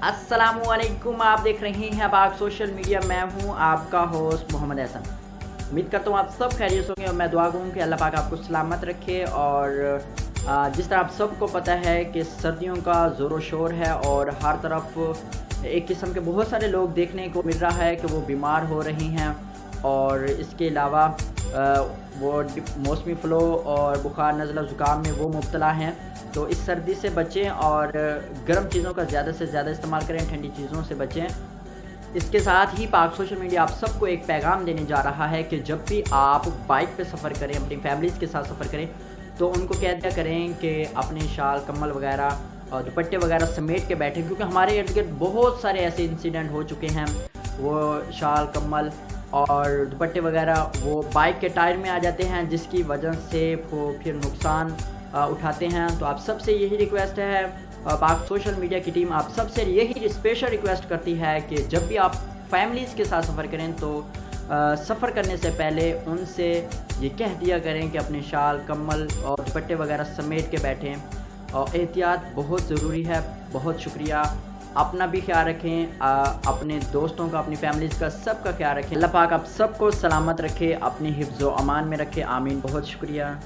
अस्सलामुअलैकुम, आप देख रहे हैं बाग सोशल मीडिया। मैं हूं आपका होस्ट मोहम्मद एहसन। उम्मीद करता हूं आप सब खैरियत होंगे और मैं दुआ करूं कि अल्लाह पाक आपको सलामत रखे। और जिस तरह आप सबको पता है कि सर्दियों का ज़ोर शोर है और हर तरफ एक किस्म के बहुत सारे लोग देखने को मिल रहा है कि वो बीमार हो रही हैं। और इसके अलावा वो मौसमी फ़्लू और बुखार नज़ला ज़ुकाम में वो मुब्तला हैं। तो इस सर्दी से बचें और गर्म चीज़ों का ज़्यादा से ज़्यादा इस्तेमाल करें, ठंडी चीज़ों से बचें। इसके साथ ही पाक सोशल मीडिया आप सबको एक पैगाम देने जा रहा है कि जब भी आप बाइक पे सफ़र करें, अपनी फैमिलीज़ के साथ सफ़र करें, तो उनको कह दिया करें कि अपने शाल, कम्बल वगैरह और दुपट्टे वगैरह समेट के बैठें, क्योंकि हमारे इर्द गिर्द बहुत सारे ऐसे इंसिडेंट हो चुके हैं। वो शाल, कम्बल और दुपट्टे वगैरह वो बाइक के टायर में आ जाते हैं, जिसकी वजह से वो फिर नुकसान उठाते हैं। तो आप सबसे यही रिक्वेस्ट है, पाक सोशल मीडिया की टीम आप सबसे यही स्पेशल रिक्वेस्ट करती है कि जब भी आप फैमिलीज़ के साथ सफ़र करें तो सफ़र करने से पहले उनसे ये कह दिया करें कि अपने शाल, कम्बल और दुपट्टे वगैरह समेट के बैठें। और एहतियात बहुत ज़रूरी है। बहुत शुक्रिया। अपना भी ख्याल रखें, अपने दोस्तों का, अपनी फैमिलीज़ का, सब का ख्याल रखें। अल्लाह पाक आप सबको सलामत रखे, अपनी हिफ्ज़ व अमान में रखे। आमीन। बहुत शुक्रिया।